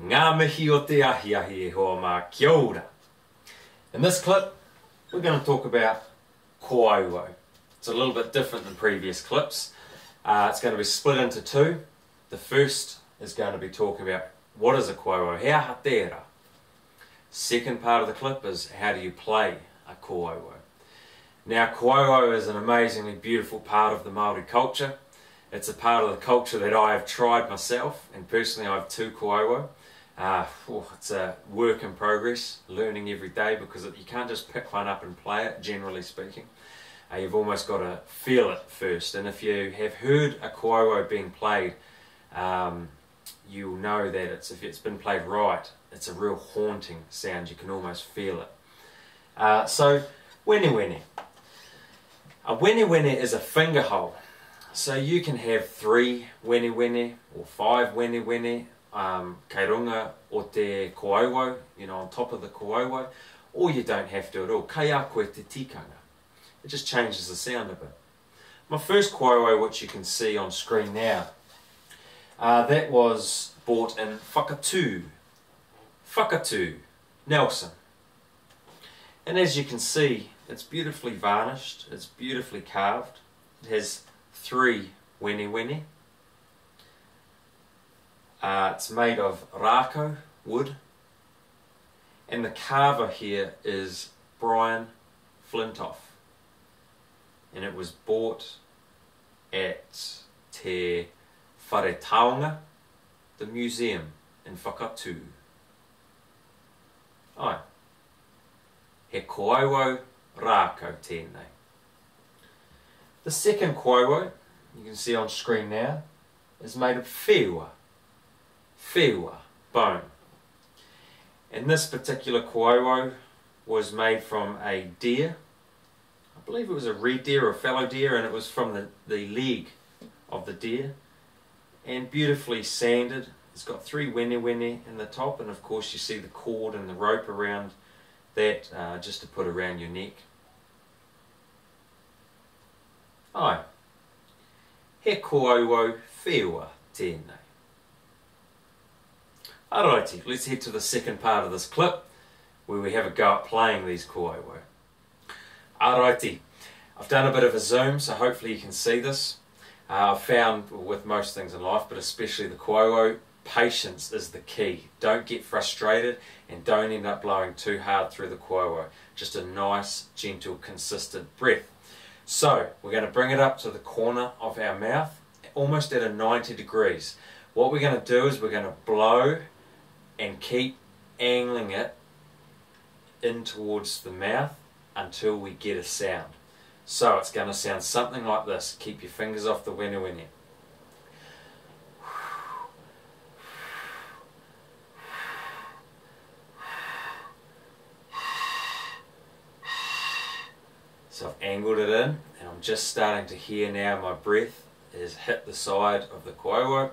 Ngā mihi o te ahi ahi e hoa mā kia ora. In this clip, we're going to talk about Kōauau. It's a little bit different than previous clips. It's going to be split into two. The first is going to be talking about what is a Kōauau, hea hatera. Second part of the clip is how do you play a Kōauau. Now, Kōauau is an amazingly beautiful part of the Māori culture. It's a part of the culture that I have tried myself, and personally I have two Kōauau. It's a work in progress, learning every day, because you can't just pick one up and play it, generally speaking. You've almost got to feel it first, and if you have heard a Kōauau being played, you'll know that if it's been played right, it's a real haunting sound. You can almost feel it. So, wene wene. A wene wene is a finger hole. So you can have 3 wene wene or 5 wene wene, kei runga o te Kōauau, on top of the Kōauau, or you don't have to at all. Kei a koe te tikanga. It just changes the sound a bit. My first Kōauau, which you can see on screen now, that was bought in Whakatū, Nelson. And as you can see, it's beautifully varnished, it's beautifully carved. It has 3 wene wene. It's made of rako wood, and the carver here is Brian Flintoff, and it was bought at Te Wharetaonga, the museum in Whakatū. Ai, he Kōauau rako tēnei. The second Kōauau, you can see on screen now, is made of whewa, bone. And this particular Kōauau was made from a deer. I believe it was a red deer or a fallow deer, and it was from the leg of the deer. And beautifully sanded. It's got 3 wene wene in the top, and of course you see the cord and the rope around that just to put around your neck. Ai, he Kōauau whewa tēnei. Alrighty, let's head to the second part of this clip where we have a go at playing these Kōauau. Alrighty, I've done a bit of a zoom, so hopefully you can see this. I've found with most things in life, but especially the Kōauau, patience is the key. Don't get frustrated and don't end up blowing too hard through the Kōauau. Just a nice, gentle, consistent breath. So, we're going to bring it up to the corner of our mouth, almost at a 90 degrees. What we're going to do is we're going to blow and keep angling it in towards the mouth until we get a sound. So, it's going to sound something like this. Keep your fingers off the wene wene. So I've angled it in, and I'm just starting to hear now my breath has hit the side of the Kōauau.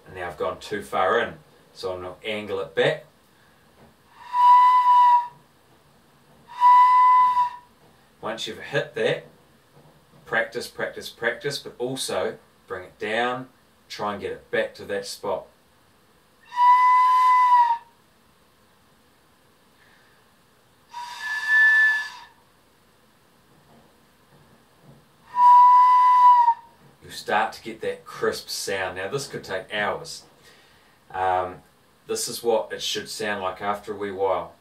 And now I've gone too far in, so I'm going to angle it back. Once you've hit that, practice, practice, practice, but also bring it down, try and get it back to that spot. You'll start to get that crisp sound. Now this could take hours. This is what it should sound like after a wee while.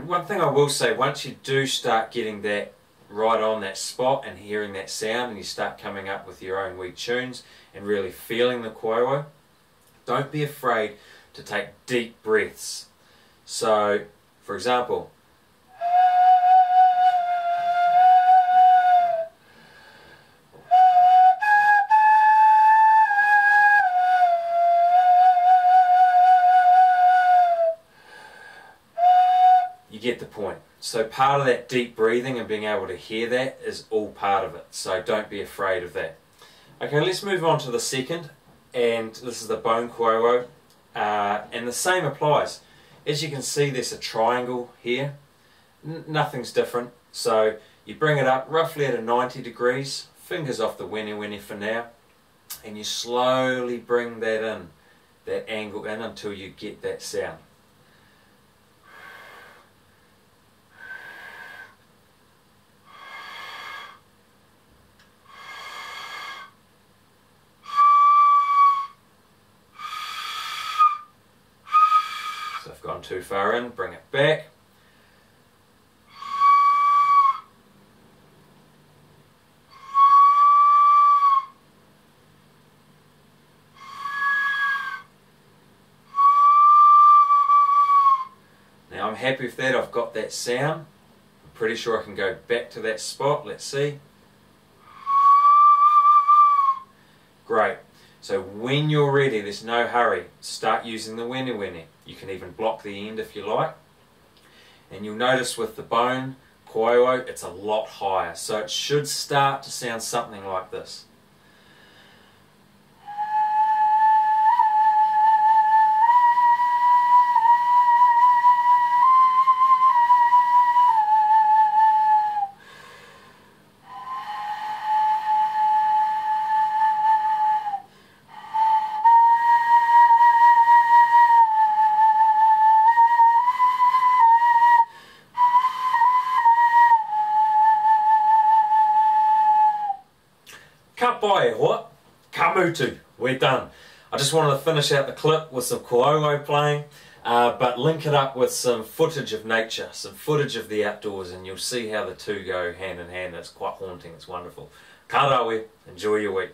One thing I will say, once you do start getting that right on that spot and hearing that sound, and you start coming up with your own wee tunes and really feeling the Kōauau, don't be afraid to take deep breaths. So, for example, you get the point. So part of that deep breathing and being able to hear that is all part of it. So don't be afraid of that. Okay, let's move on to the second, and this is the bone kōauau, and the same applies. As you can see, there's a triangle here. Nothing's different. So you bring it up roughly at a 90 degrees, fingers off the wene for now, and you slowly bring that in, that angle in until you get that sound. So I've gone too far in, bring it back. Now I'm happy with that, I've got that sound. I'm pretty sure I can go back to that spot, let's see. Great. So when you're ready, there's no hurry, start using the wene. You can even block the end if you like. And you'll notice with the bone kōauau, it's a lot higher. So it should start to sound something like this. Ka pai hoa, ka mutu, we're done. I just wanted to finish out the clip with some kōauau playing, but link it up with some footage of nature, some footage of the outdoors, and you'll see how the two go hand in hand. It's quite haunting, it's wonderful. Ka rawe, enjoy your week.